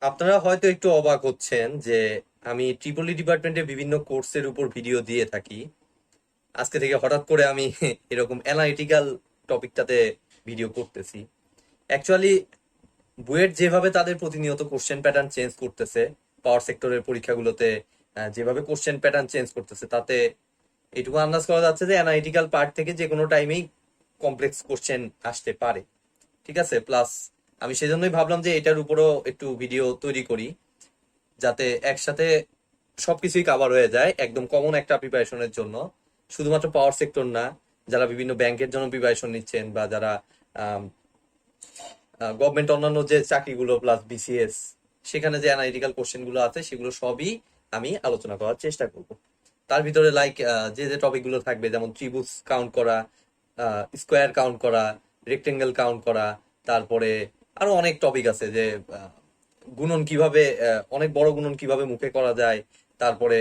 আপনারা হয়তো একটু অবাক হচ্ছেন যে আমি ট্রিপলি ডিপার্টমেন্টে বিভিন্ন কোর্সের উপর ভিডিও দিয়ে থাকি। আজকে থেকে হঠাৎ করে আমি এরকম অ্যানালিটিক্যাল টপিকটাতে ভিডিও করতেছি। অ্যাকচুয়ালি বুয়েট যেভাবে তাদের প্রতিনিয়ত কোশ্চেন প্যাটার্ন চেঞ্জ করতেছে, পাওয়ার সেক্টরের পরীক্ষাগুলোতে যেভাবে কোশ্চেন প্যাটার্ন চেঞ্জ করতেছে, তাতে এটুকু আন্দাজ করা যাচ্ছে যে অ্যানালিটিক্যাল পার্ট থেকে যে কোনো টাইমেই কমপ্লেক্স কোশ্চেন আসতে পারে। ঠিক আছে, প্লাস আমি সেজন্যই ভাবলাম যে এটার উপরও একটু ভিডিও তৈরি করি, যাতে একসাথে সবকিছুই কাভার হয়ে যায় একদম কমন একটা প্রিপারেশনের জন্য। শুধুমাত্র পাওয়ার সেক্টর না, যারা বিভিন্ন ব্যাংকের জন্য প্রিপারেশন নিচ্ছেন বা যারা গভর্নমেন্ট অন্যান্য যে চাকরিগুলো প্লাস বিসিএস, সেখানে যে অ্যানালিটিক্যাল কোশ্চেন গুলো আছে সেগুলো সবই আমি আলোচনা করার চেষ্টা করব। তার ভিতরে লাইক যে যে টপিক গুলো থাকবে, যেমন ত্রিভুজ কাউন্ট করা, স্কোয়ার কাউন্ট করা, রেক্টেঙ্গেল কাউন্ট করা, তারপরে আরো অনেক টপিক আছে যে গুণন কিভাবে, অনেক বড় গুণন কিভাবে মুখে করা যায়, তারপরে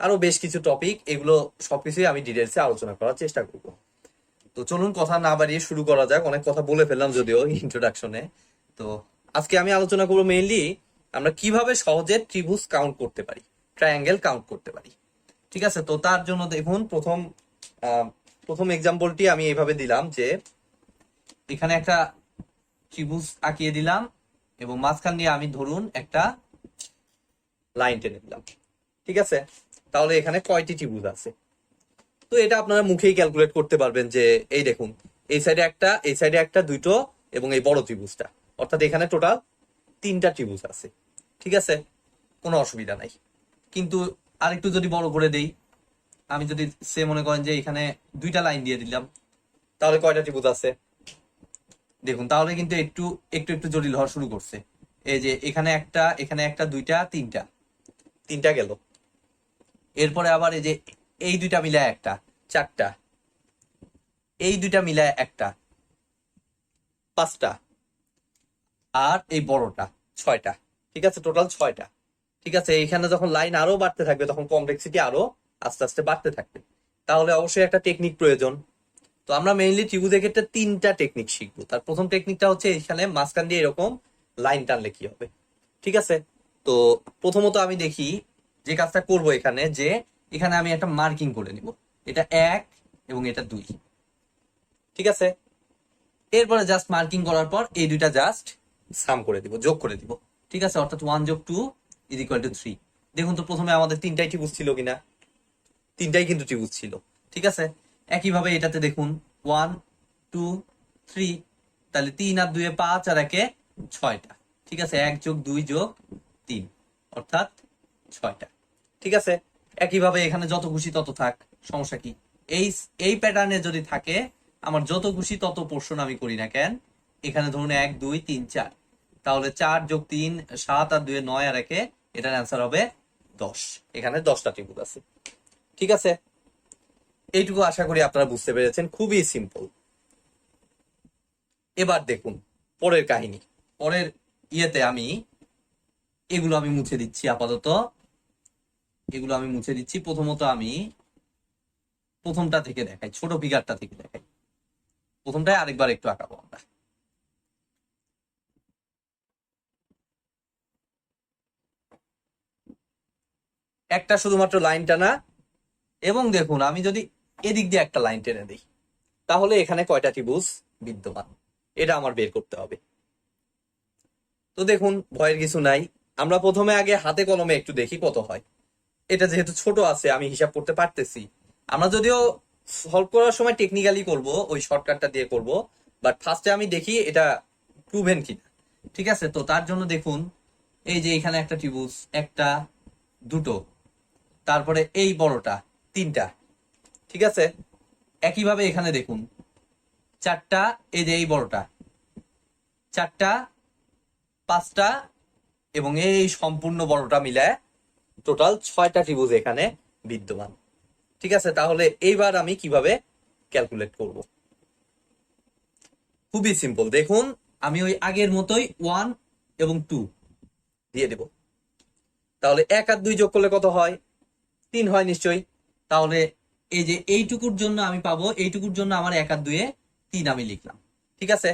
আরো বেশ কিছু টপিক, এগুলো সবকিছুই আমি ডিটেলসে আলোচনা করার চেষ্টা করব। তো চলুন কথা না বাড়িয়ে শুরু করা যাক। অনেক কথা বলে ফেললাম যদিও ইন্ট্রোডাকশনে। তো আজকে আমি আলোচনা করবো মেইনলি আমরা কিভাবে সহজে ত্রিভুজ কাউন্ট করতে পারি, ট্রায়াঙ্গেল কাউন্ট করতে পারি। ঠিক আছে, তো তার জন্য দেখুন প্রথম এক্সাম্পলটি আমি এইভাবে দিলাম যে এখানে একটা ত্রিভুজ আঁকিয়ে দিলাম এবং মাঝখান দিয়ে আমি ধরুন একটা লাইন টেনে দিলাম। ঠিক আছে, তাহলে এখানে কয়টি ত্রিভুজ আছে? তো এটা আপনারা মুখেই ক্যালকুলেট করতে পারবেন যে এই দেখুন, এই সাইডে একটা, এই সাইডে একটা, দুটো এবং এই বড় ত্রিভুজটা, অর্থাৎ এখানে টোটাল 3টা ত্রিভুজ আছে। ঠিক আছে, কোনো অসুবিধা নাই। কিন্তু আরেকটু যদি বড় করে দেই, আমি যদি সে মনে করেন যে এখানে 2টা লাইন দিয়ে দিলাম, তাহলে কয়টা ত্রিভুজ আছে দেখুন। তাহলে কিন্তু একটু একটু একটু জটিল হওয়া শুরু করছে। এই যে এখানে একটা, এখানে একটা, 2টা, 3টা, 3টা গেল। এরপরে আবার এই যে এই 2টা মিলায় একটা, 4টা, এই 2টা মিলায় একটা, 5টা, আর এই বড়টা 6টা। ঠিক আছে, টোটাল 6টা। ঠিক আছে, এইখানে যখন লাইন আরো বাড়তে থাকবে তখন কমপ্লেক্সিটি আরো আস্তে আস্তে বাড়তে থাকবে। তাহলে অবশ্যই একটা টেকনিক প্রয়োজন। তো আমরা মেইনলি ত্রিভুজের ক্ষেত্রে 3টা টেকনিক শিখবো। তার প্রথম টেকনিকটা হচ্ছে এখানে মাঝখান দিয়ে এরকম লাইন টানলে কি হবে। ঠিক আছে, তো প্রথমত আমি দেখি যে কাজটা করব এখানে, যে এখানে আমি একটা মার্কিং করে নিব, এটা 1 এবং এটা 2। ঠিক আছে, এরপরে জাস্ট মার্কিং করার পর এই দুইটা জাস্ট সাম করে দিব, যোগ করে দিব। ঠিক আছে, অর্থাৎ 1 যোগ 2 ইজ ইকুয়াল টু 3। দেখুন তো প্রথমে আমাদের 3টাই ত্রিভুজ ছিল কিনা, 3টাই কিন্তু ত্রিভুজ ছিল। ঠিক আছে, একইভাবে এটাতে দেখুন 1 2 3, তাহলে 3 আর 2 5 আর 1 6টা। ঠিক আছে, 1 যোগ 2 যোগ 3 অর্থাৎ 6টা। ঠিক আছে, একইভাবে এখানে যত খুশি তত থাক, সমস্যা কি? এই এই প্যাটার্নে যদি থাকে, আমার যত খুশি তত পোর্শন আমি করি না কেন। এখানে ধরুন 1 2 3 4, তাহলে 4 যোগ 3 7 আর 2 9 আর 1, এটার অ্যান্সার হবে 10। এখানে 10টা ত্রিভুজ আছে। ঠিক আছে, এইটুকু আশা করি আপনারা বুঝতে পেরেছেন, খুবই সিম্পল। এবার দেখুন পরের কাহিনী। পরের ইয়েতে আমি এগুলো আমি মুছে দিচ্ছি আপাতত, এগুলো আমি মুছে দিচ্ছি। প্রথমত আমি প্রথমটা থেকে দেখাই, ছোট ফিগারটা থেকে দেখাই। প্রথমটায় আরেকবার একটু আঁকাবো আমরা। একটা শুধুমাত্র লাইন টানা, এবং দেখুন আমি যদি এদিক দিয়ে একটা লাইন টেনে দিই, তাহলে এখানে কয়টা ত্রিভুজ বিদ্যমান এটা আমার বের করতে হবে। তো দেখুন ভয়ের কিছু নাই, আমরা প্রথমে আগে হাতে কলমে একটু দেখি কত হয়। এটা যেহেতু ছোট আছে আমি হিসাব করতে পারতেছি। আমরা যদিও সলভ করার সময় টেকনিক্যালি করব, ওই শর্টকাটটা দিয়ে করব, বাট ফার্স্টে আমি দেখি এটা প্রুভেন কিনা। ঠিক আছে, তো তার জন্য দেখুন এই যে এখানে একটা ত্রিভুজ, একটা, দুটো, তারপরে এই বড়টা 3টা। ঠিক আছে, একইভাবে এখানে দেখুন 4টা, এই যে এই বড়টা 4টা, 5টা এবং এই সম্পূর্ণ বড়টা মিলায় টোটাল 6টা ত্রিভুজ এখানে বিদ্যমান। ঠিক আছে, তাহলে এইবার আমি কিভাবে ক্যালকুলেট করব? খুবই সিম্পল। দেখুন আমি ওই আগের মতোই 1 এবং 2 দিয়ে দেব। তাহলে 1 আর 2 যোগ করলে কত হয়? 3 হয় নিশ্চয়ই। তাহলে এই যে এইটুকুর জন্য আমি পাবো, এইটুকুর জন্য আমার 1 আর 2 এ 3 আমি লিখলাম। ঠিক আছে,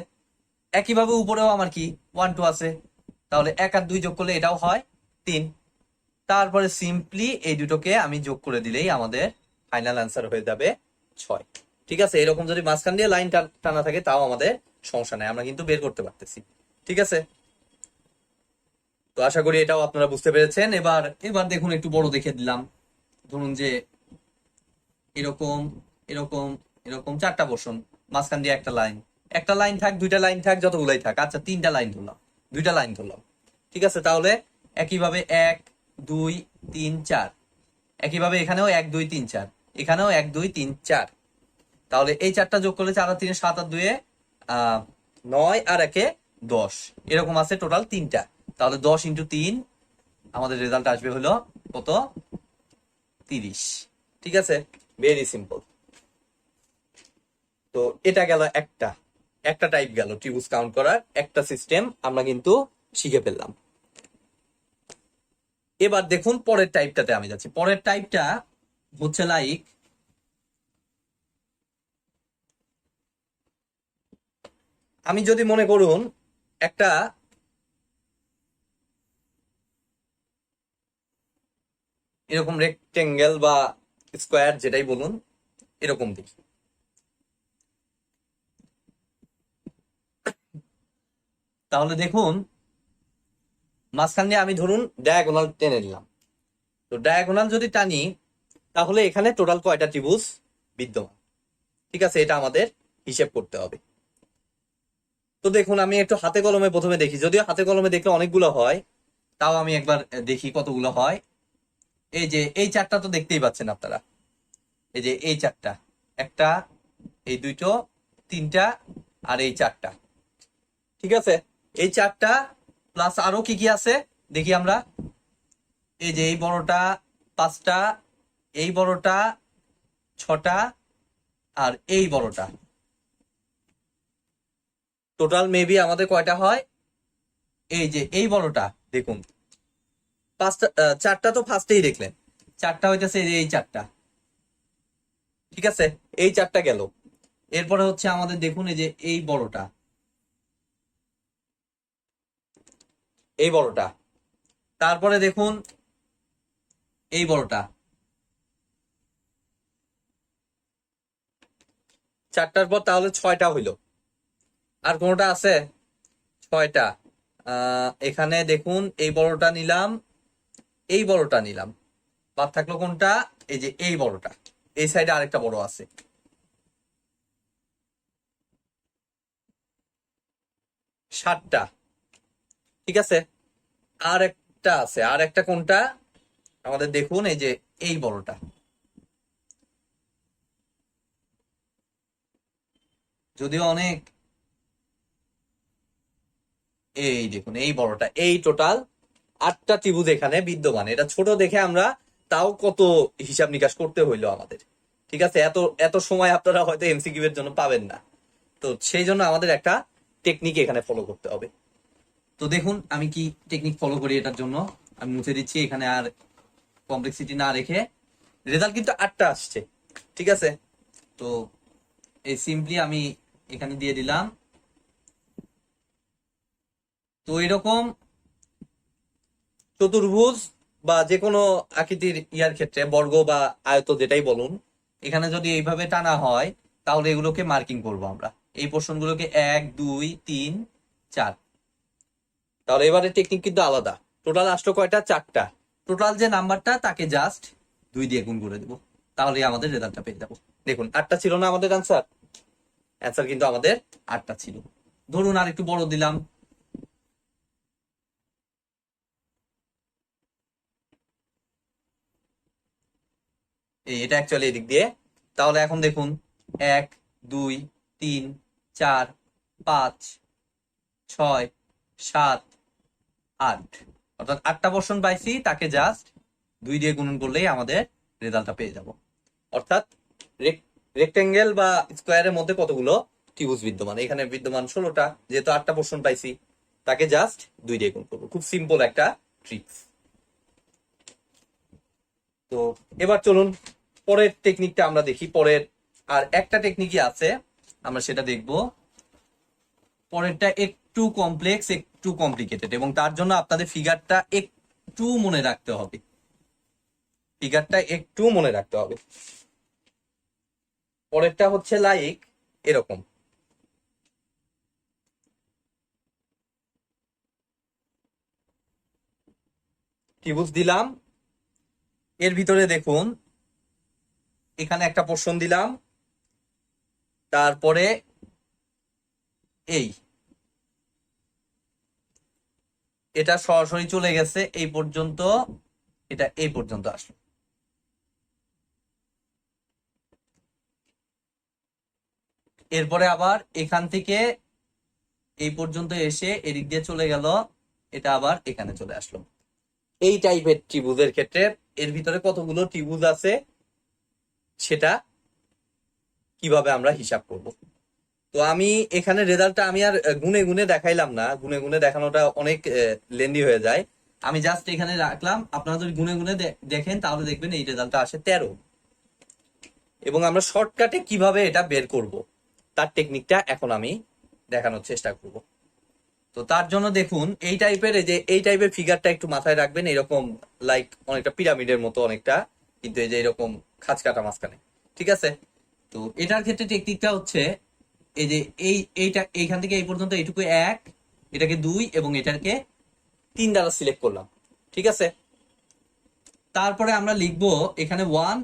একইভাবে উপরেও আমার কি 1 2 আছে, তাহলে 1 আর 2 যোগ করলে এটাও হয় 3। তারপরে সিম্পলি এই দুটোকে আমি যোগ করে দিলেই আমাদের ফাইনাল অ্যান্সার হয়ে যাবে 6। ঠিক আছে, এরকম যদি মাঝখান দিয়ে লাইন টানা থাকে তাও আমাদের সমস্যা নাই, আমরা কিন্তু বের করতে পারতেছি। ঠিক আছে, তো আশা করি এটাও আপনারা বুঝতে পেরেছেন। এবার এবার দেখুন একটু বড় দেখে দিলাম। ধরুন যে এরকম এরকম এরকম 4টা পোর্শন, মাঝখান দিয়ে একটা লাইন, একটা লাইন থাক, 2টা লাইন থাক, যতগুলাই থাক, আচ্ছা 3টা লাইন ধরলাম, 2টা লাইন ধরলাম। ঠিক আছে, তাহলে একইভাবে 1 2 3 4, একইভাবে এখানেও 1 2 3 4, এখানেও 1 2 3 4। তাহলে এই 4টা যোগ করলে 4 আর 3 7 আর 2 9 আর 1 10, এরকম আছে টোটাল 3টা। তাহলে 10 ইন্টু 3, আমাদের রেজাল্ট আসবে হলো কত, 30। ঠিক আছে, ভেরি সিম্পল। তো এটা গেল একটা একটা টাইপ গেল ত্রিভুজ কাউন্ট করার একটা সিস্টেম আমরা কিন্তু শিখে ফেললাম। এবার দেখুন পরের টাইপটাতে আমি যাচ্ছি। পরের টাইপটা হচ্ছে লাইক, আমি যদি মনে করুন একটা এরকম রেক্টেঙ্গেল বা স্কোয়ার যেটাই বলুন, এরকম দেখি, তাহলে দেখুন মাঝখান দিয়ে আমি ধরুন ডায়াগোনাল টেনে নিলাম। তো ডায়াগোনাল যদি টানি তাহলে এখানে টোটাল কয়টা ত্রিভুজ বিদ্যমান। ঠিক আছে, এটা আমাদের হিসেব করতে হবে। তো দেখুন আমি একটু হাতে কলমে প্রথমে দেখি, যদিও হাতে কলমে দেখলে অনেকগুলো হয়, তাও আমি একবার দেখি কতগুলো হয়। এই যে এই 4টা তো দেখতেই পাচ্ছেন আপনারা, এই যে এই 4টা, একটা, এই 2টো, 3টা আর এই 4টা। ঠিক আছে, এই 4টা প্লাস আরো কি কি আছে দেখি আমরা। এই যে এই বড়টা 5টা, এই বড়টা 6টা আর এই বড়টা, টোটাল মেবি আমাদের কয়টা হয়। এই যে এই বড়টা দেখুন 5টা, 4টা তো ফার্স্টেই দেখলেন, 4টা হইতেছে এই 4টা। ঠিক আছে, এই 4টা গেল। এরপরে হচ্ছে আমাদের দেখুন এই যে এই বড়টা, এই বড়টা, তারপরে দেখুন এই বড়টা, 4টার পর তাহলে 6টা হইলো। আর কোনটা আছে, 6টা। এখানে দেখুন এই বড়টা নিলাম, এই বড়টা নিলাম, বাদ থাকলো কোনটা, এই যে এই বড়টা, এই সাইডে আরেকটা বড় আছে, 7টা। ঠিক আছে, আর একটা আছে, আর একটা কোনটা আমাদের দেখুন এই যে এই বড়টা, যদিও অনেক, এই দেখুন এই বড়টা, এই টোটাল 8টা ত্রিভুজ এখানে বিদ্যমান। এটা ছোট দেখে আমরা তাও কত হিসাব নিকাশ করতে হইলো আমাদের। ঠিক আছে, এত এত সময় আপনারা হয়তো এমসিকিউ এর জন্য পাবেন না। তো সেই জন্য আমাদের একটা টেকনিক এখানে ফলো করতে হবে। তো দেখুন আমি কি টেকনিক ফলো করি এটার জন্য, আমি মুছে দিচ্ছি এখানে আর কমপ্লেক্সিটি না রেখে। রেজাল্ট কিন্তু 8টা আসছে। ঠিক আছে, তো এই সিম্পলি আমি এখানে দিয়ে দিলাম। তো এরকম চতুর্ভুজ বা যে কোনো আকৃতির ইয়ার ক্ষেত্রে, বর্গ বা আয়ত যেটাই বলুন, এখানে যদি এইভাবে টানা হয় তাহলে এগুলোকে মার্কিং করব আমরা, এই পোর্শন গুলোকে 1 2 3 4। তাহলে এবারে টেকনিক কিন্তু আলাদা। টোটাল আসলো কয়টা, 4টা। টোটাল যে নাম্বারটা তাকে জাস্ট 2 দিয়ে গুণ করে দেবো, তাহলে আমাদের রেজাল্টটা পেয়ে যাবো। দেখুন 8টা ছিল না আমাদের অ্যান্সার, অ্যান্সার কিন্তু আমাদের 8টা ছিল। ধরুন আর একটু বড় দিলাম, এটা অ্যাকচুয়ালি এদিক দিয়ে। তাহলে এখন দেখুন 1 2 3 4 5 6 7 8, অর্থাৎ 8টা পোর্শন পাইছি, তাকে জাস্ট 2 দিয়ে গুণন করলেই আমাদের রেজাল্টটা পেয়ে যাব। অর্থাৎ রেক্টেঙ্গেল বা স্কোয়ারের মধ্যে কতগুলো ত্রিভুজ বিদ্যমান, এখানে বিদ্যমান 16টা, যেহেতু 8টা পোর্শন পাইছি তাকে জাস্ট 2 দিয়ে গুণ করবো। খুব সিম্পল একটা ট্রিক্স। তো এবার চলুন পরের টেকনিকটা আমরা দেখি। পরের আর একটা টেকনিকই আছে, আমরা সেটা দেখব। পরেরটা একটু কমপ্লেক্স, একটু কমপ্লিকেটেড, এবং তার জন্য আপনাদের ফিগারটা একটু মনে রাখতে হবে। ফিগারটা একটু মনে রাখতে হবে। পরেরটা হচ্ছে লাইক এরকম। ত্রিভুজ দিলাম, এর ভিতরে দেখুন এখানে একটা পোর্শন দিলাম, তারপরে এই এটা সরাসরি চলে গেছে এই পর্যন্ত, এটা এই পর্যন্ত আসলো। এরপরে আবার এখান থেকে এই পর্যন্ত এসে এদিক দিয়ে চলে গেল, এটা আবার এখানে চলে আসলো। এই টাইপের ত্রিভুজের ক্ষেত্রে এর ভিতরে কতগুলো ত্রিভুজ আছে সেটা কিভাবে আমরা হিসাব করব। তো আমি এখানে রেজাল্টটা আমি আর গুনে গুনে দেখাইলাম না, গুনে গুনে দেখানোটা অনেক লেন্দি হয়ে যায়। আমি জাস্ট এখানে রাখলাম, আপনারা যদি গুনে গুনে দেখেন তাহলে দেখবেন এই রেজাল্টটা আসে 13। এবং আমরা শর্টকাটে কিভাবে এটা বের করব তার টেকনিকটা এখন আমি দেখানোর চেষ্টা করব। তো তার জন্য দেখুন এই টাইপের ফিগারটা একটু মাথায় রাখবেন, এরকম লাইক অনেকটা পিরামিডের মতো অনেকটা, কিন্তু এই যে এরকম খাঁজ কাটা মাঝখানে, ঠিক আছে। তো এটার ক্ষেত্রে টেকনিকটা হচ্ছে এই যে এইটা এইখান থেকে এই পর্যন্ত এইটুকু 1, এটাকে 2 এবং এটাকে 3 দ্বারা সিলেক্ট করলাম, ঠিক আছে। তারপরে আমরা লিখবো এখানে 1,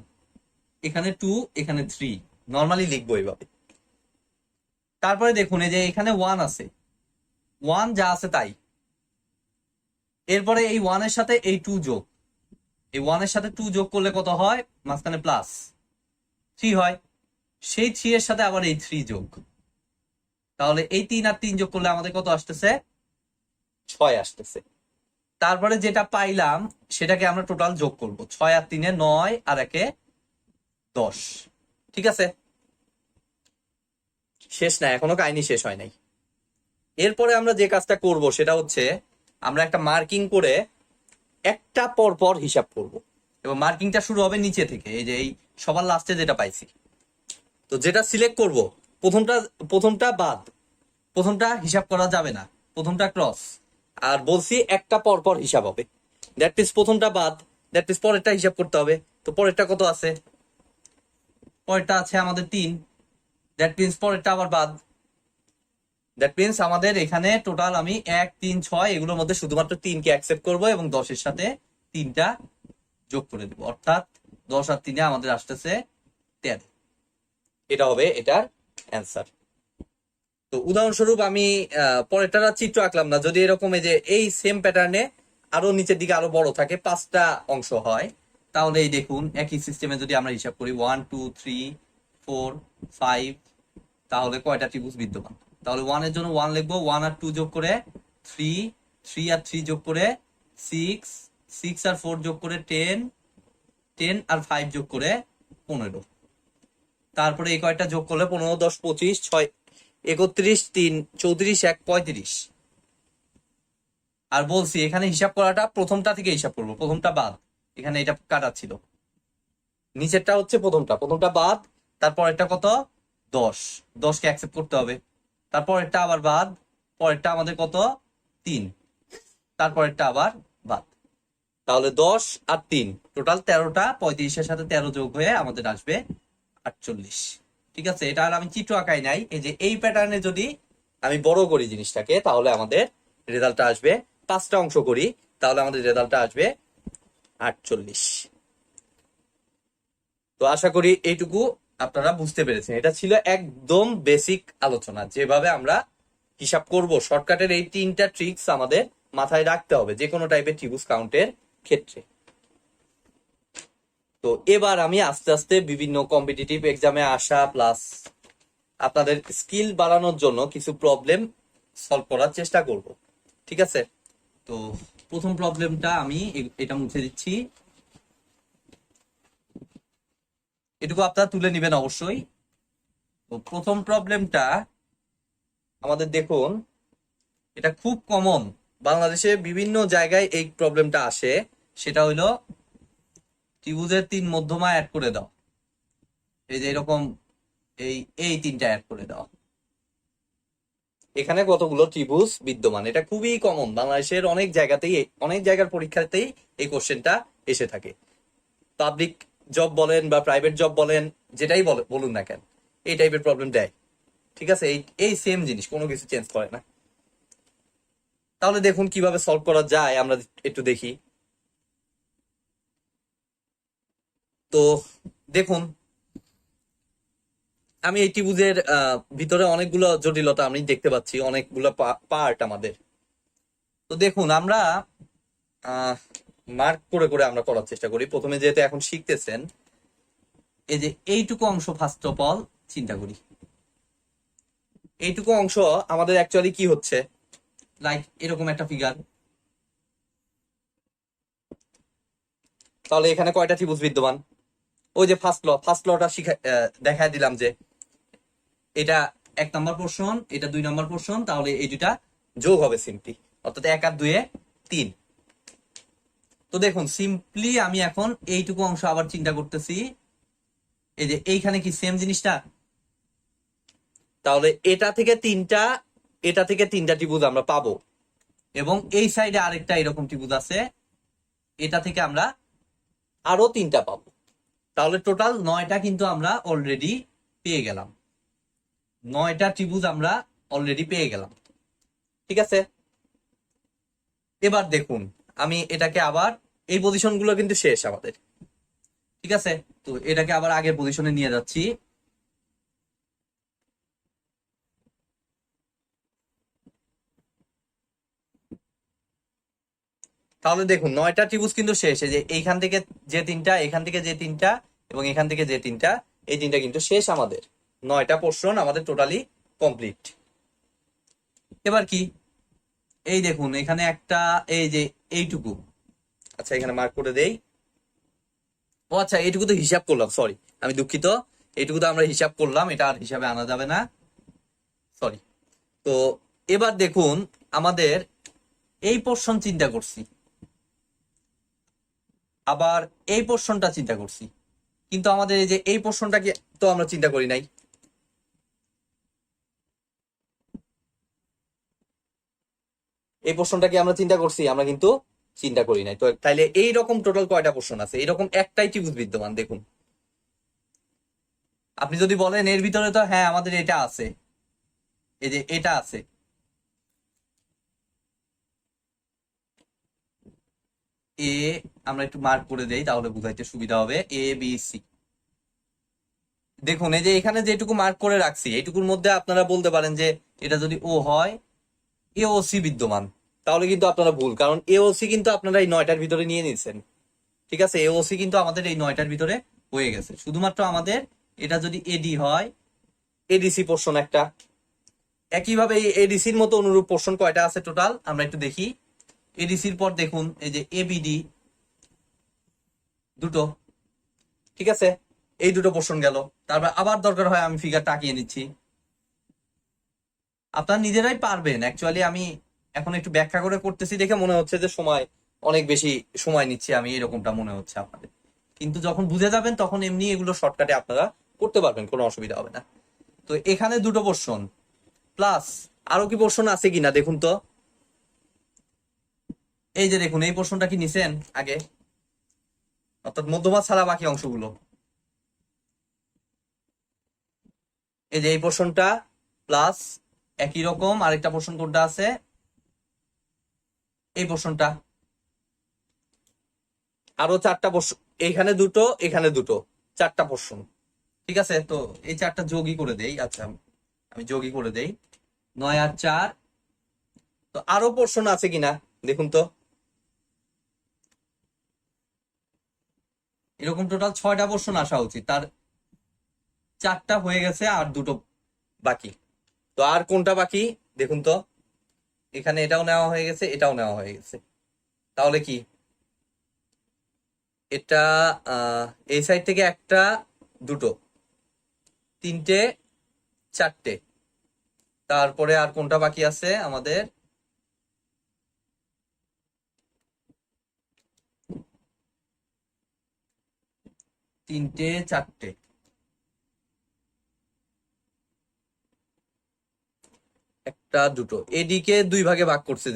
এখানে 2, এখানে 3, নর্মালি লিখবো এইভাবে। তারপরে দেখুন এই যে এখানে 1 আছে, 1 যা আছে তাই। এরপরে এই 1 এর সাথে এই 2 যোগ, এই 1 এর সাথে 2 যোগ করলে কত হয়, মাঝখানে প্লাস 3 হয়। সেই 3 এর সাথে আবার এই 3 যোগ, তাহলে এই 3 আর 3 যোগ করলে আমাদের কত আসতেছে, 6 আসতেছে। তারপরে যেটা পাইলাম সেটাকে আমরা টোটাল যোগ করব, 6 আর 3 9 আর 1 10, ঠিক আছে। শেষ না, এখনো কাহিনী শেষ হয় নাই। এরপরে আমরা যে কাজটা করব সেটা হচ্ছে আমরা একটা মার্কিং করে একটা পর পর হিসাব করব, এবং মার্কিংটা শুরু হবে নিচে থেকে, এই যে এই সবার লাস্টে যেটা পাইছি। তো যেটা সিলেক্ট করব, প্রথমটা বাদ, প্রথমটা হিসাব করা যাবে না, প্রথমটা ক্রস। আর বলছি একটা পর পর হিসাব হবে, দ্যাট মিন্স প্রথমটা বাদ, দ্যাট মিন্স পরেরটা হিসাব করতে হবে। তো পরেরটা কত আছে, পরেরটা আছে আমাদের 3, দ্যাট মিন্স পরেরটা আবার বাদ। দ্যাট মিন্স আমাদের এখানে টোটাল আমি 1 3 6 এগুলোর মধ্যে শুধুমাত্র 3কে অ্যাকসেপ্ট করব এবং 10-এর সাথে 3টা যোগ করে দেব, অর্থাৎ 10 আর 3 আমাদের আসতেছে 13। এটা হবে এটার অ্যান্সার। তো উদাহরণস্বরূপ আমি পরেরটা চিত্র আঁকলাম না, যদি এরকম এই যে এই সেম প্যাটার্নে আরো নিচের দিকে আরো বড় থাকে, 5টা অংশ হয়, তাহলে এই দেখুন একই সিস্টেমে যদি আমরা হিসাব করি 1 2 3 4 5, তাহলে কয়টা ত্রিভুজ বিদ্যমান। তাহলে 1 এর জন্য 1 লিখবো, 1 আর 2 যোগ করে 3, 3 আর 3 যোগ করে 6, 6 আর 4 যোগ করে 10, 10 আর 5 যোগ করে 15। তারপরে এই কয়টা যোগ করলে 15 10 25 6 31 3 34 1 35। আর বলছি এখানে হিসাব করাটা প্রথমটা থেকে হিসাব করবো, প্রথমটা বাদ, এখানে এটা কাটা ছিল, নিচেরটা হচ্ছে প্রথমটা বাদ। তারপরেরটা কত, 10, 10কে অ্যাকসেপ্ট করতে হবে। তারপরেরটা আবার বাদ, পরেরটা আমাদের কত 3, তারপরেরটা আবার বাদ। তাহলে 10 আর 3 টোটাল 13টা, 35-এর সাথে 13 যোগ হয়ে আমাদের আসবে 48, ঠিক আছে। এটা আর আমি চিত্র আঁকাই নাই, এই যে এই প্যাটার্নে যদি আমি বড় করি জিনিসটাকে তাহলে আমাদের রেজাল্টটা আসবে, 5টা অংশ করি তাহলে আমাদের রেজাল্টটা আসবে 48। তো আশা করি এইটুকু আপনারা বুঝতে পেরেছেন। এটা ছিল একদম বেসিক আলোচনা, যেভাবে আমরা হিসাব করব। শর্টকাটের এই 3টা ট্রিক্স আমাদের মাথায় রাখতে হবে যে কোনো টাইপের ত্রিভুজ কাউন্টের ক্ষেত্রে। তো এবার আমি আস্তে আস্তে বিভিন্ন কম্পিটিটিভ এক্সামে আসা প্লাস আপনাদের স্কিল বাড়ানোর জন্য কিছু প্রবলেম সলভ করার চেষ্টা করব, ঠিক আছে। তো প্রথম প্রবলেমটা আমি এটা মুছে দিচ্ছি, এটুকু আপনারা তুলে নেবেন অবশ্যই। তো প্রথম প্রবলেমটা আমাদের দেখুন, এটা খুব কমন, বাংলাদেশে বিভিন্ন জায়গায় এই প্রবলেমটা আসে। সেটা হইলো ত্রিভুজের 3 মধ্যমা অ্যাড করে দাও। এই যে এরকম এই এই তিনটা অ্যাড করে দাও। এখানে কতগুলো ত্রিভুজ বিদ্যমান, এটা খুবই কমন, বাংলাদেশের অনেক জায়গাতেই অনেক জায়গার পরীক্ষাতেই এই কোশ্চেনটা এসে থাকে। পাবলিক জব বলেন বা প্রাইভেট জব বলেন, যেটাই বলুন না কেন, এই টাইপের প্রবলেম দেয়। ঠিক আছে, এই এই সেম জিনিস, কোনো কিছু চেঞ্জ করে না। তাহলে দেখুন কিভাবে সলভ করা যায়, আমরা একটু দেখি। তো দেখুন, আমি এই ত্রিভুজের ভিতরে অনেকগুলো জটিলতা আমি দেখতে পাচ্ছি, অনেকগুলো পার্ট আমাদের। তো দেখুন, আমরা মার্ক করে করে আমরা করার চেষ্টা করি। প্রথমে যেহেতু এখন শিখতেছেন, এই যে এইটুকু অংশ ফার্স্ট অফ অল চিন্তা করি। এইটুকু অংশ আমাদের অ্যাকচুয়ালি কি হচ্ছে, লাইক এরকম একটা ফিগার। তাহলে এখানে কয়টা ত্রিভুজ বিদ্যমান? ওই যে ফার্স্ট লটা দেখায় দিলাম যে এটা 1 নম্বর পোর্শন, এটা 2 নম্বর পোর্শন, তাহলে এই দুটা যোগ হবে সিম্পলি, অর্থাৎ 1 আর 2 3। তো দেখুন সিম্পলি আমি এখন এইটুকু অংশ আবার চিন্তা করতেছি, এই যে এইখানে কি সেম জিনিসটা, তাহলে এটা থেকে তিনটা ত্রিভুজ আমরা পাবো, এবং এই সাইডে আরেকটা এরকম ত্রিভুজ আছে, এটা থেকে আমরা আরো তিনটা পাবো। তাহলে টোটাল 9টা কিন্তু আমরা অলরেডি পেয়ে গেলাম, 9টা ত্রিভুজ আমরা অলরেডি পেয়ে গেলাম। ঠিক আছে, এবার দেখুন আমি এটাকে আবার, এই পজিশন গুলো কিন্তু শেষ আমাদের। ঠিক আছে, তো এটাকে আবার আগের পজিশনে নিয়ে যাচ্ছি। তাহলে দেখুন 9টা ত্রিভুজ কিন্তু শেষ, এই যে এইখান থেকে যে তিনটা, এখান থেকে যে তিনটা, এবং এখান থেকে যে তিনটা, এই তিনটা কিন্তু শেষ আমাদের। 9টা পোর্শন আমাদের টোটালি কমপ্লিট। এবার কি, এই দেখুন এখানে একটা, এই যে এইটুকু, আচ্ছা এখানে মার্ক করে দেই। ও আচ্ছা, এইটুকু তো হিসাব করলাম, সরি আমি দুঃখিত, এইটুকু তো আমরা হিসাব করলাম, এটা আর হিসাবে আনা যাবে না, সরি। তো এবার দেখুন আমাদের এই পোর্শন চিন্তা করছি, আবার এই পোর্শনটা চিন্তা করছি, কিন্তু আমাদের এই যে এই পোর্শনটাকে তো আমরা চিন্তা করি নাই। এই পোর্শনটাকে আমরা চিন্তা করছি, আমরা কিন্তু চিন্তা করি নাই। তো তাইলে এইরকম টোটাল কয়টা পোর্শন আছে? এরকম একটাই ত্রিভুজ বিদ্যমান, দেখুন। আপনি যদি বলেন এর ভিতরে তো হ্যাঁ আমাদের এটা আছে, এই যে এটা আছে, এ, আমরা একটু মার্ক করে দেই তাহলে বুঝাইতে সুবিধা হবে, এ বি সি। দেখুন এই যে এখানে যেটুকু মার্ক করে রাখছি, এইটুকুর মধ্যে আপনারা বলতে পারেন যে এটা যদি ও হয়, এ ও সি বিদ্যমান, তাহলে কিন্তু আপনারা ভুল, কারণ এ ও সি কিন্তু আপনারা এই 9টার ভিতরে নিয়ে নিচ্ছেন। ঠিক আছে, এ ও সি কিন্তু আমাদের এই 9টার ভিতরে হয়ে গেছে, শুধুমাত্র আমাদের এটা যদি এডি হয়, এডিসি পোর্শন একটা। একইভাবে এই এডিসির মতো অনুরূপ পোর্শন কয়টা আছে টোটাল আমরা একটু দেখি। এডিসির পর দেখুন এই যে এবিডি দুটো। ঠিক আছে, এই দুটো পোর্শন গেল। তারপর আবার দরকার হয় আমি ফিগারটা আঁকিয়ে নিচ্ছি, আপনারা নিজেরাই পারবেন। অ্যাকচুয়ালি আমি এখন একটু ব্যাখ্যা করে করতেছি দেখে মনে হচ্ছে যে সময় অনেক বেশি সময় নিচ্ছে আমি, এরকমটা মনে হচ্ছে আপনাদের, কিন্তু যখন বুঝে যাবেন তখন এমনি এগুলো শর্টকাটে আপনারা করতে পারবেন, কোনো অসুবিধা হবে না। তো এখানে দুটো পোর্শন প্লাস আরো কি পোর্শন আছে কিনা দেখুন তো। এই যে দেখুন এই পোর্শনটা কি নিছেন আগে, অর্থাৎ মধ্যমা ছাড়া বাকি অংশগুলো, এই যে এই পোর্শনটা প্লাস একই রকম আরেকটা পোর্শন কোনটা আছে, এই পোর্শনটা, আরো 4টা পোর্শন, এখানে দুটো এখানে দুটো, 4টা পোর্শন। ঠিক আছে, তো এই 4টা যোগই করে দেই। আচ্ছা আমি যোগই করে দেই, 9 আর 4। তো আরো পোর্শন আছে কিনা দেখুন তো। এরকম টোটাল 6টা পোর্শন আসা উচিত, তার 4টা হয়ে গেছে আর দুটো বাকি। তো আর কোনটা বাকি দেখুন তো, এখানে এটাও নেওয়া হয়ে গেছে, এটাও নেওয়া হয়ে গেছে, তাহলে কি এটা এই সাইড থেকে একটা, দুটো, তিনটে, চারটে, তারপরে আর কোনটা বাকি আছে আমাদের, তিনটে, চারটে, একটা দুটো, এদিকে দুই ভাগে ভাগ করছে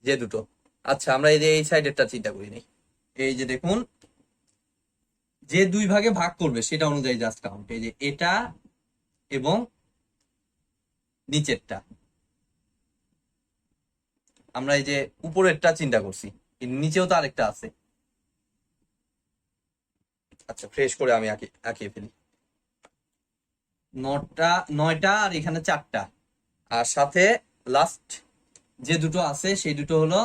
যে দুটো। আচ্ছা আমরা এই যে এই সাইডেরটা চিন্তা করি নাই। এই যে দেখুন, যে দুই ভাগে ভাগ করবে সেটা অনুযায়ী জাস্ট কাউন্ট। এই যে এটা এবং নিচেরটা, আমরা এই যে উপরেরটা চিন্তা করছি, কিন্তু নিচেও তো আরেকটা আছে। আচ্ছা ফ্রেশ করে আমি আঁকিয়ে ফেলি। নয়টা আর এখানে 4টা, আর সাথে লাস্ট যে দুটো আছে সেই দুটো হলো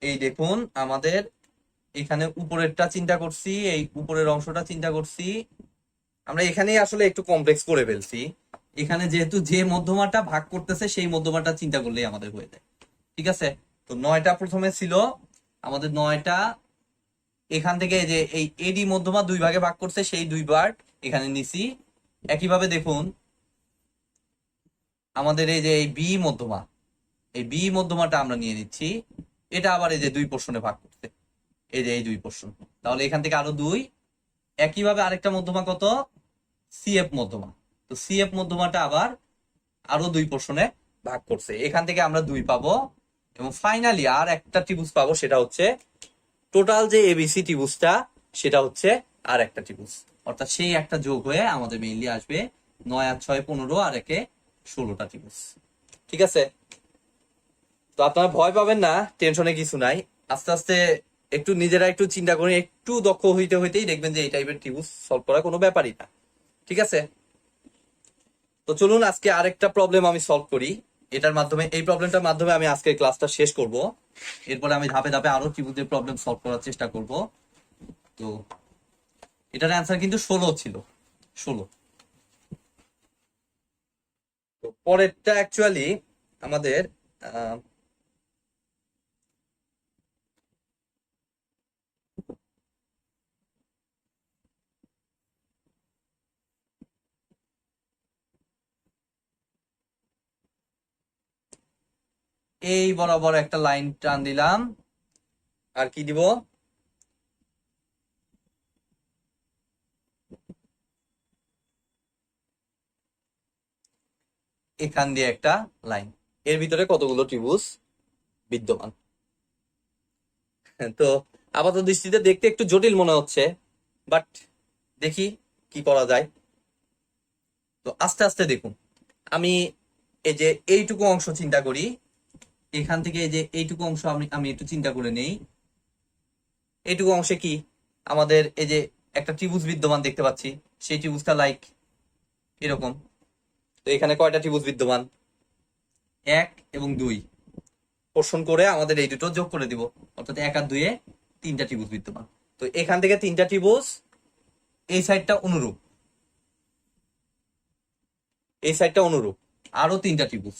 এই দেখুন, আমাদের এখানে উপরেরটা চিন্তা করছি, এই উপরের অংশটা চিন্তা করছি। আমরা এখানেই আসলে একটু কমপ্লেক্স করে ফেলছি। এখানে যেহেতু যে মধ্যমাটা ভাগ করতেছে সেই মধ্যমাটা চিন্তা করলেই আমাদের হয়ে যায়। ঠিক আছে, তো 9টা প্রথমে ছিল আমাদের। 9টা এখান থেকে যে এই এডি মধ্যমা দুই ভাগে ভাগ করছে সেই দুইবার এখানে নিছি। একইভাবে দেখুন আমাদের এই যে এই বি মধ্যমা, এই বি মধ্যমাটা আমরা নিয়ে নিচ্ছি। এটা আবার এই যে দুই পোর্শনে ভাগ করছে, এই যে এই দুই পোর্শন, তাহলে এখান থেকে আরো দুই। একইভাবে আরেকটা মধ্যমা কত, সিএফ মধ্যমা, তো সিএফ মধ্যমাটা আবার আরো দুই পোর্শনে ভাগ করছে, এখান থেকে আমরা দুই পাবো। এবং ফাইনালি আর একটা ত্রিভুজ পাবো, সেটা হচ্ছে টোটাল যে এবিসি ত্রিভুজটা, সেটা হচ্ছে আর একটা ত্রিভুজ। অর্থাৎ সেই একটা যোগ হয়ে আমাদের মেইনলি আসবে 9 আর 6 15 আর 1 16টা ত্রিভুজ। ঠিক আছে, তো আপনারা ভয় পাবেন না, টেনশনে কিছু নাই। আস্তে আস্তে একটু নিজেরা একটু চিন্তা করে একটু দক্ষ হইতে হইতেই দেখবেন যে এই টাইপের ত্রিভুজ সলভ করা কোনো ব্যাপারই না। ঠিক আছে, তো চলুন আজকে আরেকটা প্রবলেম আমি সলভ করি। এটার মাধ্যমে, এই প্রবলেমটার মাধ্যমে আমি আজকের ক্লাসটা শেষ করব। এরপরে আমি ধাপে ধাপে আরো ত্রিভুজের প্রবলেম সলভ করার চেষ্টা করব। তো এটার অ্যান্সার কিন্তু 16 ছিল, 16। তো পরেরটা অ্যাকচুয়ালি আমাদের এই বরাবর একটা লাইন টান দিলাম, আর কি দিব, এখান দিয়ে একটা লাইন। এর ভিতরে কতগুলো ত্রিভুজ বিদ্যমান। তো আপাত দৃষ্টিতে দেখতে একটু জটিল মনে হচ্ছে, বাট দেখি কি করা যায়। তো আস্তে আস্তে দেখুন, আমি এই যে এইটুকু অংশ চিন্তা করি, এখান থেকে এই যে এইটুকু অংশ আমি আমি একটু চিন্তা করে নেই। এইটুকু অংশে কি আমাদের এই যে একটা ত্রিভুজ বিদ্যমান দেখতে পাচ্ছি, সেই ত্রিভুজটা লাইক এরকম। তো এখানে কয়টা ত্রিভুজ বিদ্যমান, 1 এবং 2 পোর্শন করে আমাদের এই দুটো যোগ করে দিব, অর্থাৎ 1 আর 2 এ 3টা ত্রিভুজ বিদ্যমান। তো এখান থেকে 3টা ত্রিভুজ, এই সাইডটা অনুরূপ, এই সাইডটা অনুরূপ, আরো 3টা ত্রিভুজ।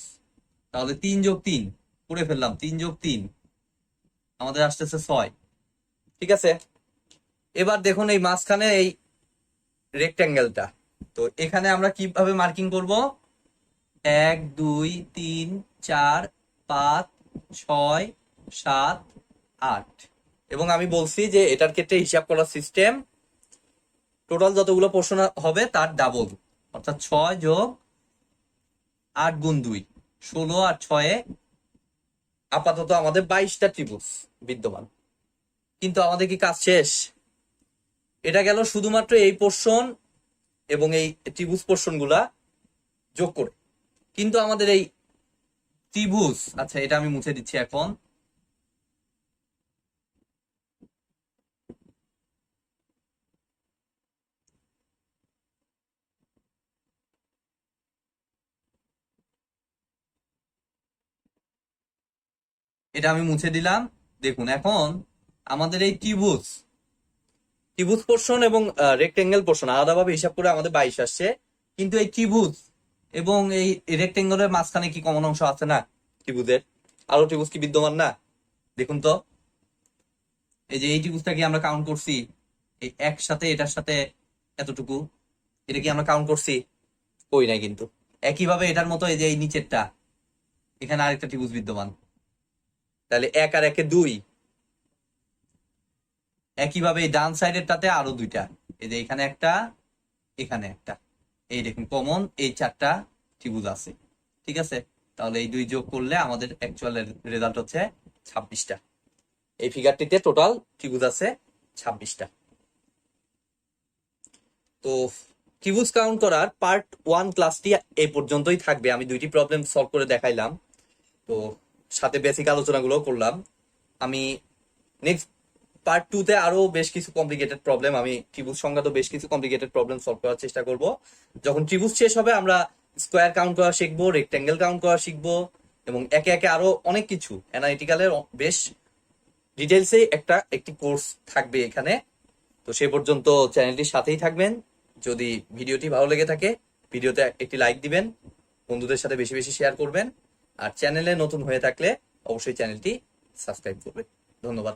তাহলে 3 যোগ 3 করে ফেললাম, 3 যোগ 3 আমাদের আসতেছে 6। ঠিক আছে, এবার দেখুন এই মাঝখানে এই রেক্ট্যাঙ্গেলটা, তো এখানে আমরা কিভাবে মার্কিং করব, 1 2 3 4 5 6 7 8। এবং আমি বলছি যে এটার ক্ষেত্রে হিসাব করার সিস্টেম টোটাল যতগুলো পোর্শন হবে তার ডাবল, অর্থাৎ 6 যোগ 8 গুণ 2 16, আর 6 আপাতত আমাদের 22টা ত্রিভুজ বিদ্যমান। কিন্তু আমাদের কি কাজ শেষ? এটা গেল শুধুমাত্র এই পোর্শন এবং এই ত্রিভুজ পোর্শন গুলা যোগ করে। কিন্তু আমাদের এই ত্রিভুজ, আচ্ছা এটা আমি মুছে দিচ্ছি এখন। এটা আমি মুছে দিলাম। দেখুন এখন আমাদের এই ত্রিভুজ, ত্রিভুজ পোর্শন এবং রেক্টেঙ্গেল পোর্শন আলাদাভাবে হিসাব করে আমাদের 22 আসছে। কিন্তু এই ত্রিভুজ এবং এই রেক্টেঙ্গলের মাঝখানে কি কমন অংশ আছে না ত্রিভুজের? আরো ত্রিভুজ কি বিদ্যমান না? দেখুন তো, এই যে এই ত্রিভুজটা কি আমরা কাউন্ট করছি? এই একসাথে এটার সাথে এতটুকু, এটা কি আমরা কাউন্ট করছি? কই নাই কিন্তু। একইভাবে এটার মতো এই যে এই নিচেরটা, এখানে আরেকটা ত্রিভুজ বিদ্যমান, তাহলে 1 আর 1 2। একইভাবে এই ডান সাইডেরটাতে আরো 2টা, এই যে এখানে একটা, এখানে একটা, এই দেখুন কমন এই 4টা ত্রিভুজ আছে। ঠিক আছে, তাহলে এই 2 যোগ করলে আমাদের অ্যাকচুয়াল রেজাল্ট হচ্ছে 26টা। এই ফিগারটিতে টোটাল ত্রিভুজ আছে 26টা। তো ত্রিভুজ কাউন্ট করার পার্ট 1 ক্লাসটি এই পর্যন্তই থাকবে। আমি 2টি প্রবলেম সলভ করে দেখাইলাম, তো সাথে বেসিক আলোচনাগুলো করলাম। আমি নেক্সট পার্ট 2 তে আরো বেশ কিছু কমপ্লিকেটেড প্রবলেম, আমি ত্রিভুজ সংক্রান্ত বেশ কিছু কমপ্লিকেটেড প্রবলেম সলভ করার চেষ্টা করব। যখন ত্রিভুজ শেষ হবে আমরা স্কোয়ার কাউন্ট করা শিখবো, রেক্টেঙ্গেল কাউন্ট করা শিখবো, এবং একে একে আরো অনেক কিছু অ্যানালিটিক্যালের বেশ ডিটেলসে একটি কোর্স থাকবে এখানে। তো সে পর্যন্ত চ্যানেলটির সাথেই থাকবেন। যদি ভিডিওটি ভালো লেগে থাকে ভিডিওতে একটি লাইক দিবেন, বন্ধুদের সাথে বেশি বেশি শেয়ার করবেন, আর চ্যানেলে নতুন হয়ে থাকলে অবশ্যই চ্যানেলটি সাবস্ক্রাইব করবেন। ধন্যবাদ।